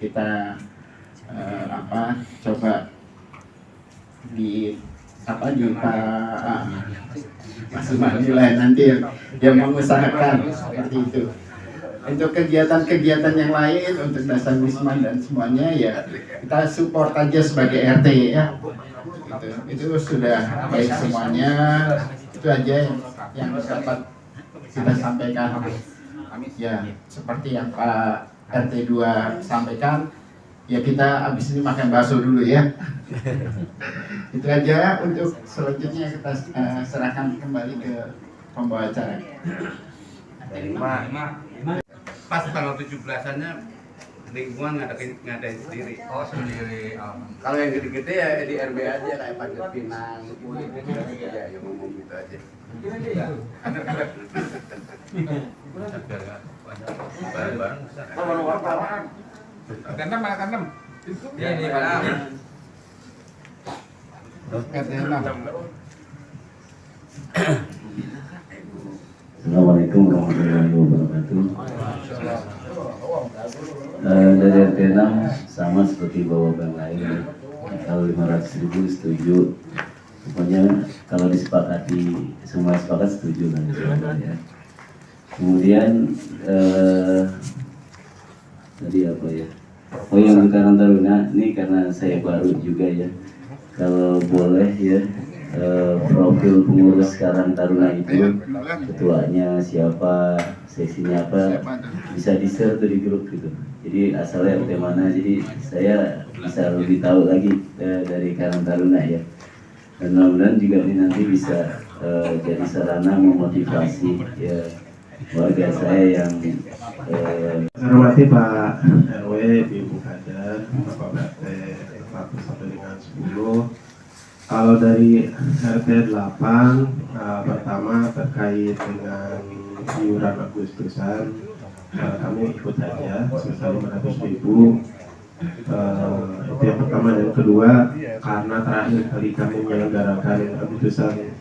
kita coba di Mas Mani lah nanti yang mengusahakan seperti itu. Untuk kegiatan-kegiatan yang lain, untuk Dasar Wisman dan semuanya ya kita support aja sebagai RT ya. Itu sudah baik semuanya. Itu aja yang dapat kita sampaikan. Ya seperti yang Pak RT 2 sampaikan. Ya kita habis ini makan bakso dulu ya. Itu aja. Untuk selanjutnya kita serahkan kembali ke pembawa acara. Pas tanggal 17-annya lingkungan ngadain sendiri. Oh sendiri. Kalau yang gede-gede ya di RB aja kayak Panjat Pinang, ya yang ngomong gitu aja. Bareng-bareng. Kanam mana kanam? Ya ini Pak. Assalamualaikum warahmatullahi wabarakatuh. Dari RT 6 sama seperti bapak yang lain. Kalau 500.000 setuju. Pokoknya kalau disepakati semua sepakat setuju kan ya. Kemudian tadi apa ya? Oh yang Karang Taruna ini karena saya baru juga ya. Kalau boleh ya. Profil pengurus Karang Taruna itu ketuanya siapa, sesinya apa, bisa di-share tuh di grup gitu. Jadi asalnya RT mana, jadi saya bisa lebih tahu lagi dari Karang Taruna ya. Dan mudah-mudahan juga ini nanti bisa jadi sarana memotivasi ya warga saya yang saya hormati Pak RW, Ibu Kader, Bapak RT 1 sampai dengan 10. Kalau dari RT 8 pertama terkait dengan iuran Agustusan, kami ikut aja sebesar 500.000. Itu yang pertama. Dan kedua, karena terakhir kali kami menyelenggarakan Agustusan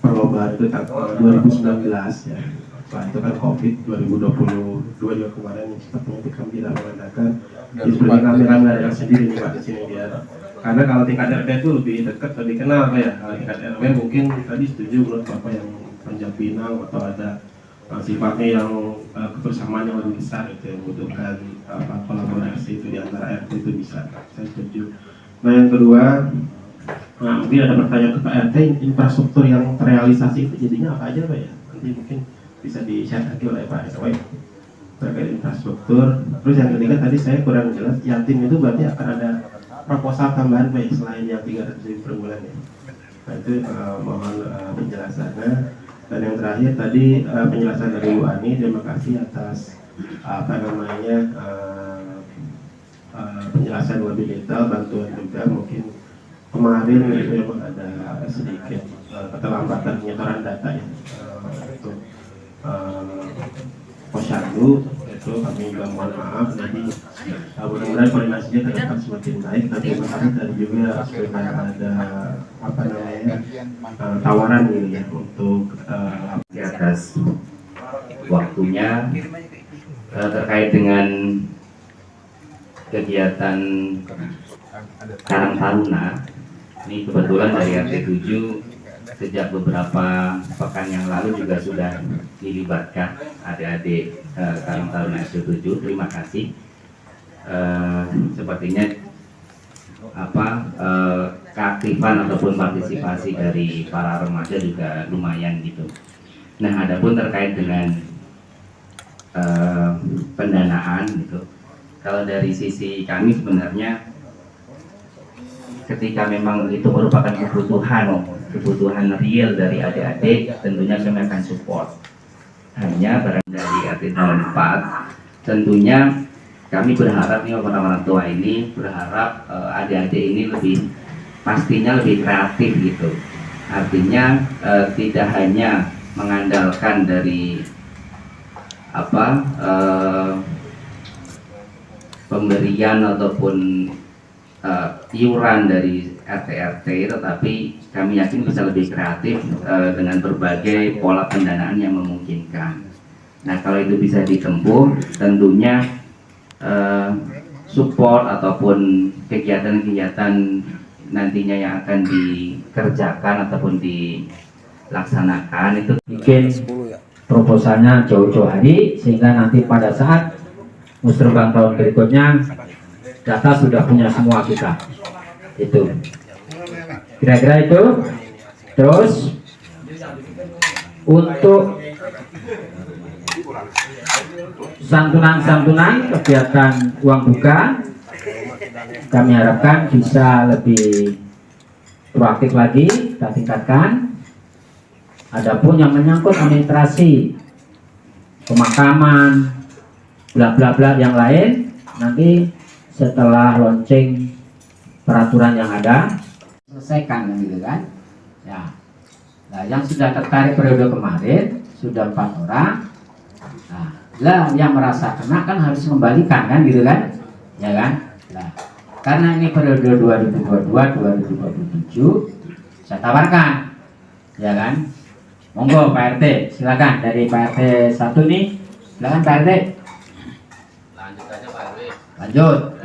perlombaan itu tahun 2019 ya. Setelah itu kan COVID 2022 juga kemarin seperti kami tidak mengadakan. Jadi seperti kami mengadakan sendiri nih Pak di sini dia. Karena kalau tingkat RT itu lebih dekat, lebih kenal Pak ya. Kalau tingkat RW mungkin tadi setuju menurut Bapak yang Panjat Pinang atau ada sifatnya yang kebersamaan yang lebih besar itu yang membutuhkan kolaborasi itu di antara RT itu bisa. Saya setuju. Nah yang kedua, mungkin ada pertanyaan ke Pak RT, infrastruktur yang terrealisasi itu jadinya apa aja Pak ya? Nanti mungkin bisa di-share lagi oleh Pak RW terkait infrastruktur. Terus yang ketiga tadi saya kurang jelas, yatim itu berarti akan ada proposal tambahan Pak selain yang 300.000 per bulan ya. Nah itu mohon penjelasannya. Dan yang terakhir tadi penjelasan dari Bu Ani, terima kasih atas penjelasan lebih detail, bantuan juga. Mungkin kemarin itu memang ada sedikit keterlambatan penyetoran data ya untuk Posyandu, itu kami juga mohon maaf. Jadi mudah-mudahan koordinasinya ke depan semakin baik. Tapi kemarin tadi juga sudah ada tawaran gitu ya untuk di atas waktunya terkait dengan kegiatan Karang Taruna. Ini kebetulan dari RT 7 sejak beberapa pekan yang lalu juga sudah dilibatkan adik-adik Karang Taruna RT 7. Terima kasih. Sepertinya keaktifan ataupun partisipasi dari para remaja juga lumayan gitu. Nah, adapun terkait dengan pendanaan gitu, kalau dari sisi kami sebenarnya ketika memang itu merupakan kebutuhan real dari adik-adik, tentunya kami akan support. Hanya barang dari RT 04 tentunya kami berharap nih orang-orang tua ini berharap adik-adik ini pastinya lebih kreatif gitu. Artinya tidak hanya mengandalkan dari pemberian ataupun iuran dari RT-RT, tetapi kami yakin bisa lebih kreatif dengan berbagai pola pendanaan yang memungkinkan. Nah, kalau itu bisa ditempuh, tentunya support ataupun kegiatan-kegiatan nantinya yang akan dikerjakan ataupun dilaksanakan itu bikin proposalnya jauh-jauh hari, sehingga nanti pada saat musrebang tahun berikutnya data sudah punya semua kita. Itu kira-kira itu. Terus untuk santunan kegiatan uang buka, kami harapkan bisa lebih proaktif lagi, kita tingkatkan. Adapun yang menyangkut administrasi, pemakaman, bla bla bla yang lain, nanti setelah launching peraturan yang ada, selesaikan kan gitu kan. Ya. Nah, yang sudah tertarik periode kemarin sudah 4 orang. Nah, lah yang merasa kena kan harus kembalikan kan gitu kan, ya kan. Nah, karena ini periode 2022-2027, saya tawarkan, ya kan. Monggo Pak RT, silakan dari Pak RT 1 nih, silakan Pak RT. Lanjut aja Pak RW. Lanjut,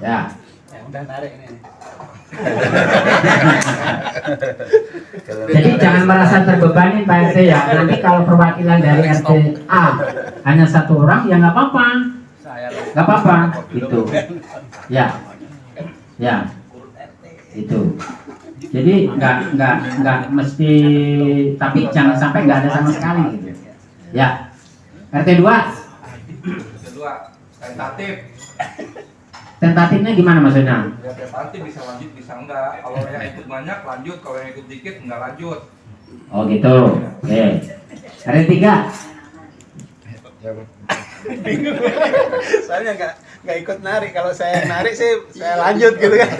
ya. Yang udah narik ini. Jadi jangan merasa terbebani Pak RT ya. Nanti kalau perwakilan dari RT A hanya 1 orang ya nggak apa-apa, nggak apa-apa. Itu, ya, ya, itu. Jadi nggak mesti, tapi jangan sampai nggak ada sama sekali gitu. Ya, RT 2. Kedua, tentatif. Tentatifnya gimana maksudnya? Ya tentatif bisa lanjut bisa enggak. Kalau yang ikut banyak lanjut, kalau yang ikut dikit enggak lanjut. Oh gitu. Oke. RT 3. Soalnya nggak ikut narik. Kalau saya narik sih saya lanjut gitu kan.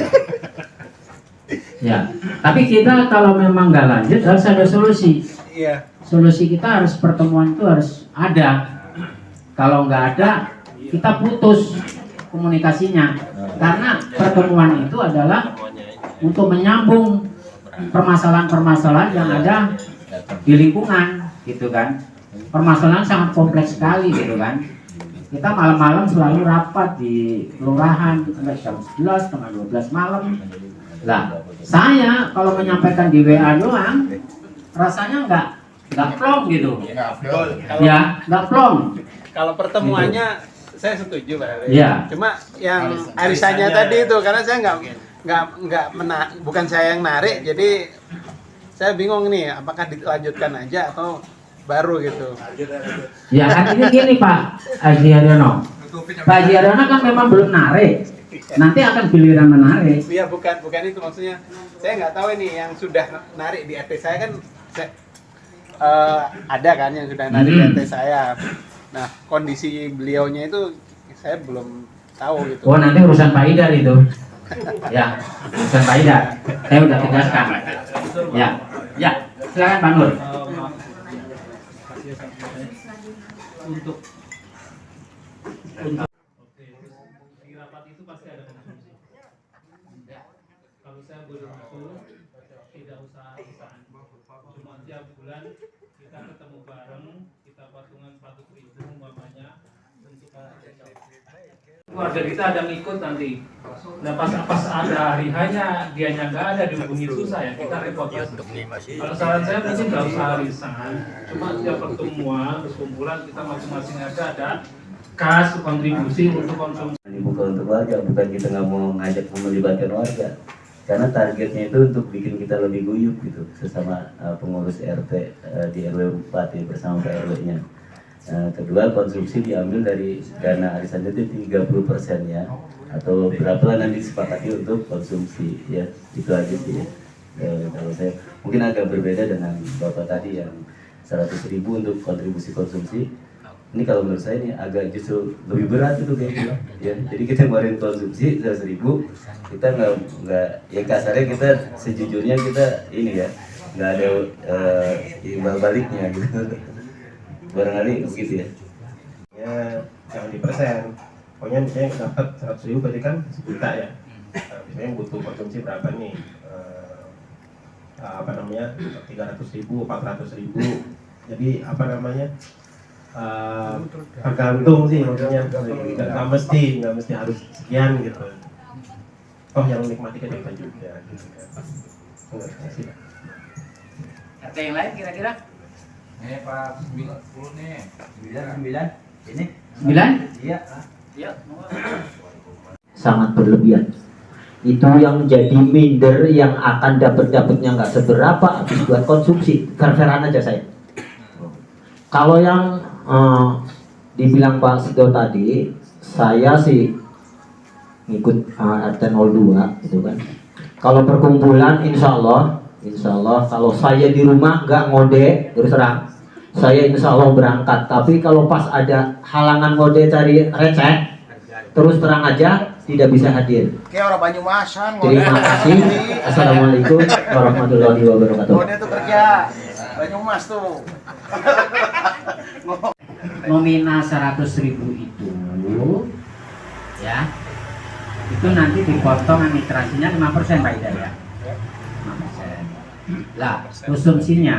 Ya. Tapi kita kalau memang nggak lanjut harus ada solusi. Iya. Solusi kita harus pertemuan itu harus ada. Kalau nggak ada, kita putus komunikasinya. Karena pertemuan itu adalah untuk menyambung permasalahan-permasalahan yang ada di lingkungan, gitu kan. Permasalahan sangat kompleks sekali, gitu kan. Kita malam-malam selalu rapat di kelurahan sampai jam 11, setengah 12 malam. Lah, saya kalau menyampaikan di WA doang, rasanya nggak plong gitu. Ya, nggak plong. Kalau pertemuannya saya setuju Pak RW. Iya. Cuma yang arisannya tadi itu karena saya bukan saya yang narik, jadi saya bingung nih apakah dilanjutkan aja atau baru gitu. Ya artinya gini Pak Haji Haryono. Pak Haji Haryono kan memang belum narik. Nanti akan giliran menarik. Iya bukan itu maksudnya. Saya nggak tahu ini yang sudah narik di RT saya kan ada kan yang sudah narik di RT saya. Nah kondisi beliaunya itu saya belum tahu gitu. Oh nanti urusan Pak Idar itu. Ya urusan Pak Idar. Saya udah tegaskan. Ya, ya silakan Pak Nur. Untuk di rapat itu pasti ada konsumsi. Ya. Kalau saya boleh usul, tidak usah arisan. Cuma tiap bulan kita ketemu bareng, kita patungan 100.000 umpamanya untuk keluarga kita ada ngikut nanti. Nah pas ada hari hanya dianya nggak ada dihubungi susah ya kita repot. Kalau saran saya mungkin nggak usah arisan, cuma setiap pertemuan perkumpulan kita masing-masing ada kas kontribusi untuk konsumsi. Ini bukan untuk warga, bukan kita nggak mau ngajak melibatkan warga, karena targetnya itu untuk bikin kita lebih guyup gitu sesama pengurus RT di RW Bupati bersama PRW-nya. Kedua, konsumsi diambil dari dana arisan itu 30% ya, atau berapa nanti disepakati untuk konsumsi ya, itu aja sih ya. Kalau saya mungkin agak berbeda dengan Bapak tadi yang 100.000 untuk kontribusi konsumsi. Ini kalau menurut saya ini agak justru lebih berat itu kayaknya ya. Jadi kita kemarin konsumsi 100.000, kita nggak ya kasarnya kita sejujurnya kita ini ya nggak ada imbal baliknya gitu. Barangkali begitu ya. Ya jangan di persen. Pokoknya misalnya dapat 100.000 berarti kan 1 juta ya. Misalnya butuh konsumsi berapa nih? 300.000, 400.000. Jadi tergantung sih maksudnya, nggak mesti harus sekian gitu. Oh yang menikmati kan kita juga gitu kan. Enggak sih. RT yang lain kira-kira? Ini Pak 10 nih. 9 ini 9? iya Iya. sangat berlebihan. Itu yang jadi minder, yang akan dapatnya nggak seberapa, habis buat konsumsi. Fair-fairan aja saya. Kalau yang dibilang Pak Sido tadi, saya sih ngikut RT 02 gitu kan. Kalau perkumpulan insya Allah kalau saya di rumah nggak ngode, terus terang saya insya Allah berangkat. Tapi kalau pas ada halangan ngode cari receh, terus terang aja tidak bisa hadir. Kayak orang Banyumasan. Terima kasih. Assalamualaikum warahmatullahi wabarakatuh. Ngode tuh kerja. Banyumas tuh. Nominal 100.000 itu ya, itu nanti dipotong administrasinya 5% Pak Ida ya, 5%. Lah konsumsinya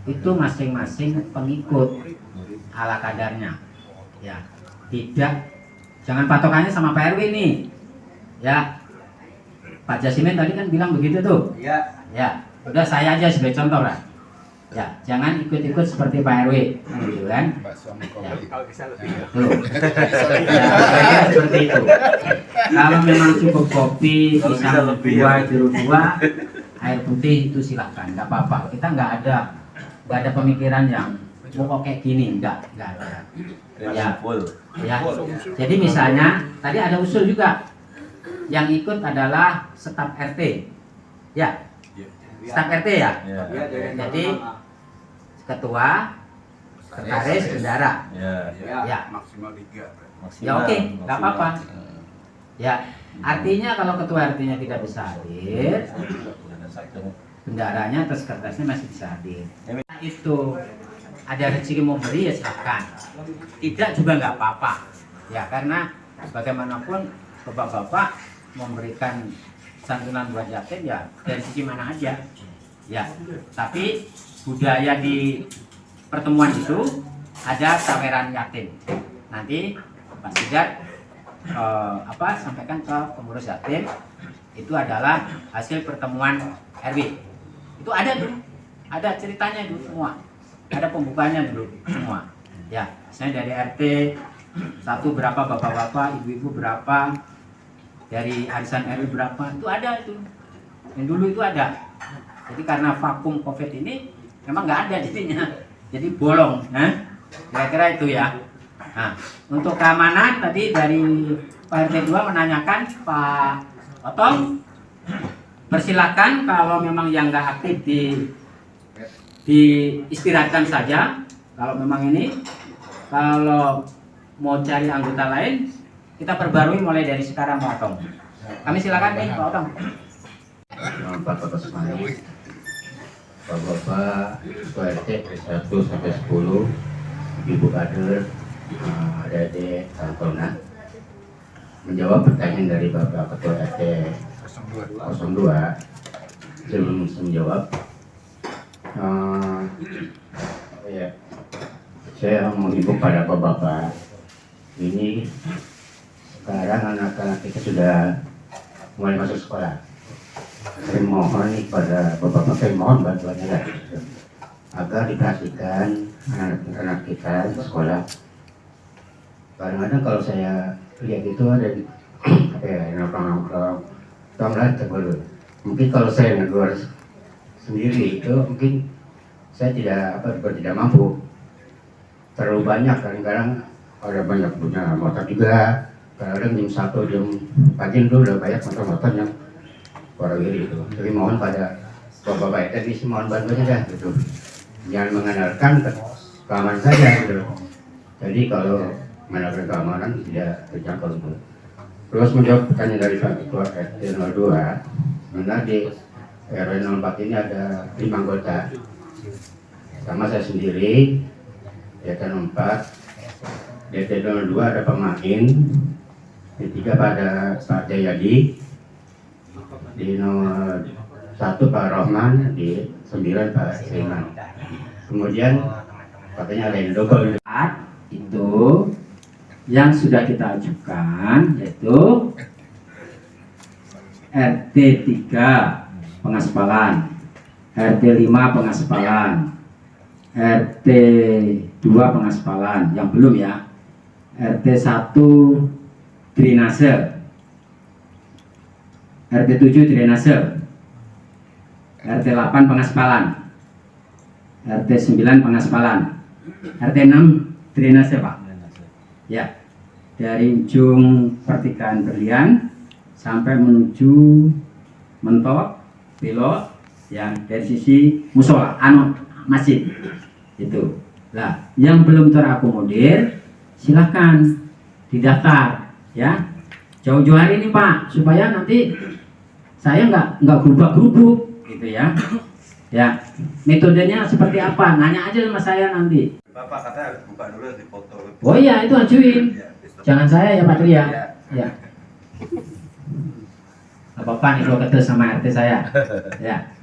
itu masing-masing pengikut ala kadarnya ya, tidak, jangan patokannya sama Pak RW nih ya. Pak Jasimin tadi kan bilang begitu tuh ya, udah saya aja sebagai contoh lah ya, jangan ikut-ikut seperti Pak RW gitu kan ya. Tuh. Ya, kira-kira seperti itu. Kalau memang cukup kopi, pisang 2, jeruk 2, air putih itu silakan, nggak apa-apa. Kita nggak ada pemikiran yang mau kayak gini, nggak ada. Ya, ya. Jadi misalnya tadi ada usul juga, yang ikut adalah staf RT, ya, staf RT ya. Jadi ketua, sekretaris, bendara. Ya. Maksimal 3. Ya oke, nggak apa-apa. Ya, artinya kalau ketua RT-nya tidak bisa hadir, bendaranya atau sekretarisnya masih bisa hadir. Itu ada rezeki memberi ya silakan. Tidak juga nggak apa-apa. Ya karena bagaimanapun bapak-bapak memberikan santunan buat yatim ya dari sisi mana aja. Ya, tapi budaya di pertemuan itu ada saweran yatim. Nanti Pak Sidat sampaikan ke pengurus yatim, itu adalah hasil pertemuan RW. Itu ada dulu, ada ceritanya dulu semua, ada pembukanya dulu semua. Ya, misalnya dari RT 1 berapa, bapak-bapak, ibu-ibu berapa, dari arisan RW berapa, itu ada itu. Yang dulu itu ada. Jadi karena vakum COVID ini memang nggak ada jadinya, jadi bolong. Kira-kira itu ya. Nah, untuk keamanan tadi dari Pak RT 2 menanyakan Pak Otong, persilakan kalau memang yang nggak aktif diistirahatkan saja. Kalau memang ini, kalau mau cari anggota lain, kita perbarui mulai dari sekarang Pak Otong. Kami silakan nih Pak Otong. Bapak semuanya, Bapak Ketua RT 1 sampai 10, Ibu Kader, adik-adik Santona, menjawab pertanyaan dari Bapak Ketua RT 02. Sebelum menjawab, saya mengimbau pada Bapak, ini sekarang anak-anak kita sudah mulai masuk sekolah. Saya mohon nih pada bapak-bapak, saya mohon bantuannya lah, agar diperhatikan anak-anak kita di sekolah. Kadang-kadang kalau saya lihat itu ada nongkrong-nongkrong, mungkin kalau saya negor sendiri itu mungkin saya tidak mampu. Terlalu banyak, kadang-kadang ada banyak punya motor juga. Kadang-kadang jam 1, jam pagi itu udah banyak motor-motor yang warawiri itu. Jadi mohon pada bapak-bapak tadi sih mohon bantuannya dah gitu. Jangan mengandalkan keamanan saja gitu. Jadi kalau mengandalkan keamanan tidak terjangkau gitu. Terus menjawab pertanyaan dari Pak Ketua RT 02, benar di RW 04 ini ada 5 anggota. Sama saya sendiri, RT 04, DT 02 ada pemain, ketiga pada Pak Jayadi, di nomor 1 Pak Rohman, di 9 Pak Sriman. Kemudian Katanya Lendo itu yang sudah kita ajukan yaitu RT 3 pengaspalan, RT 5 pengaspalan, RT 2 pengaspalan yang belum ya, RT 1 drainase, RT 7 drainase, RT 8 pengaspalan, RT 9 pengaspalan, RT 6 drainase Pak. Ya, dari ujung pertigaan Berlian sampai menuju mentok belok ya dari sisi musola masjid itu. Nah, yang belum terakomodir silahkan didaftar ya jauh-jauh hari ini Pak, supaya nanti saya nggak gerubak-gerubuk gitu ya. Ya, metodenya seperti apa? Nanya aja sama saya nanti. Bapak katanya harus buka dulu di foto. Oh iya, itu ajuin. Jangan saya ya Pak Tri ya. Ya. Apa-apa nih kalau ketemu sama RT saya. Ya.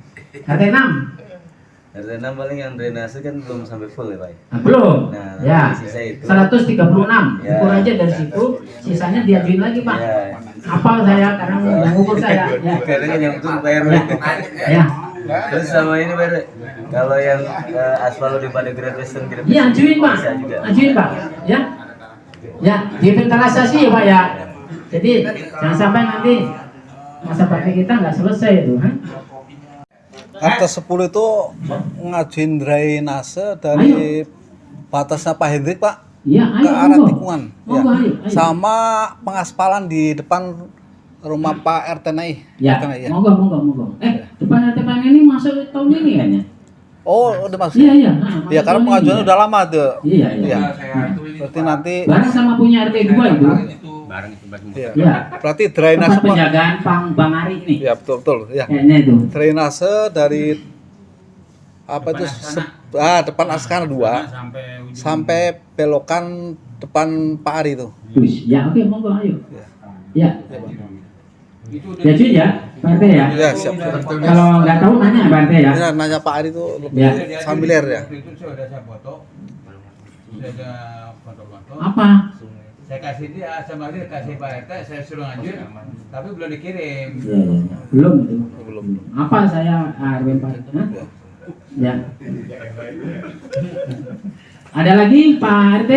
RT 6. RT 6 paling yang drainase kan belum sampai full ya Pak? Nah, belum. Nah, Ya. sisa itu 136. Ya. Ukur aja dari situ, sisanya diajuin lagi Pak. Ya. Hafal saya karena mengukur saya. Ya. Kadang yang itu bayar. Ya. Terus sama ini Pak, kalau yang aspal di pada Great Western Great Iya, ajuin Pak. bisa juga. Ajuin Pak. Ya. Ya, divitalisasi ya Pak ya. Jadi jangan sampai nanti masa pakai kita nggak selesai itu. RT 10 itu ngajuin drainase dari batasnya Pak Hendrik Pak Iya, ke ayo. arah Monggo. tikungan ya. Monggo, ayo. Sama pengaspalan di depan rumah Pak RT Nai. Ya, RT Nai, ya. monggo. Depan RT Pan ini masuk tahun ini kayaknya. Oh, udah masuk. Iya. Ya karena pengajuannya udah lama tuh. Iya. Ya. Berarti nanti Bareng sama punya RT 2 itu. ya. Iya. Berarti drainase Tempat penjagaan Bang Ari ini. ya betul ya. Kayaknya itu. Drainase dari apa itu depan Askana 2 sampai belokan depan Pak Ari itu. Terus, ya oke, monggo ayo. Ya. Ya cuy ya, Pak RT ya. Ya, siap. Kalau nggak tahu nanya Pak RT ya. Ya, nanya Pak Ari itu lebih Ya. familiar ya. Itu sudah saya foto. Sudah ada foto-foto. Apa? Saya kasih dia sama dia kasih Pak RT, saya suruh ngajuin, tapi belum dikirim. Ya. Belum itu. Belum. Apa saya RW 4? Hah? Ya. Ada lagi Pak RT?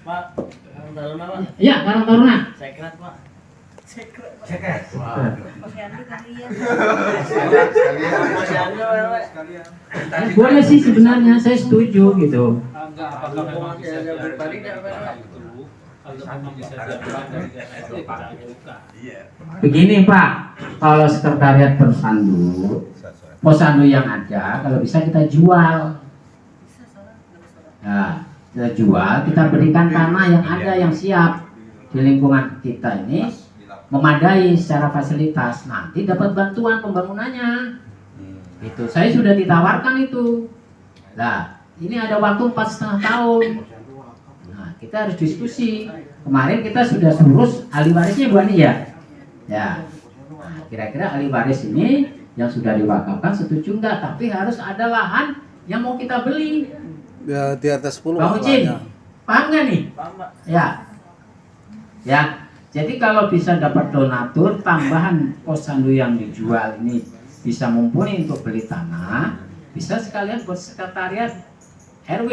Pak, Taruna Pak. Ya, Karang Taruna. Sekret Pak. Sekret. Boleh sih sebenarnya, saya setuju gitu. Begini Pak, kalau sekretariat posyandu yang ada, kalau bisa kita jual. Nah, kita jual, kita berikan tanah yang ada yang siap di lingkungan kita ini memadai secara fasilitas, nanti dapat bantuan pembangunannya. Itu saya sudah ditawarkan itu. Nah, ini ada waktu 4,5 tahun. Nah, kita harus diskusi. Kemarin kita sudah urus ahli warisnya Bu Ani ya. Ya. Nah, kira-kira ahli waris ini yang sudah diwakafkan setuju enggak? Tapi harus ada lahan yang mau kita beli. Ya di atas 10. Bang Ucin, paham nggak nih? Paham Pak. Ya. Ya. Jadi kalau bisa dapat donatur tambahan posyandu yang dijual ini bisa mumpuni untuk beli tanah, bisa sekalian buat sekretariat RW.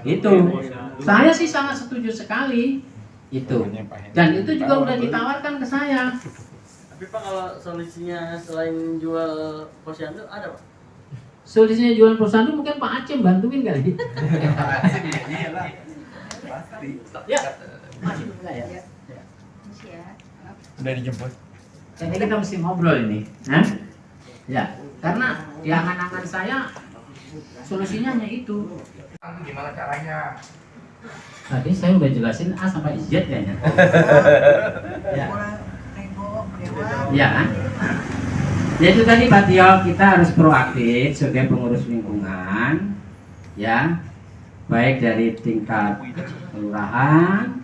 Itu. Saya sih sangat setuju sekali. Itu. Dan itu juga udah ditawarkan ke saya. Tapi Pak, kalau solusinya selain jual posyandu ada Pak? Solusinya jual posyandu mungkin Pak Aceh bantuin kali. Ya. Masih enggak ya? Udah dijemput. Jadi kita mesti ngobrol ini, nah? Ya, karena di angan-angan saya solusinya hanya itu. Gimana caranya? Tadi saya udah jelasin A sampai Z kayaknya. Ya. Ya kan? Ya itu tadi Pak Tio, kita harus proaktif sebagai pengurus lingkungan, ya, baik dari tingkat kelurahan,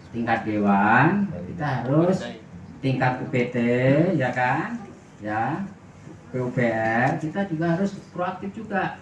tingkat dewan, kita harus tingkat UPT, ya kan, ya, PUPR, kita juga harus proaktif juga.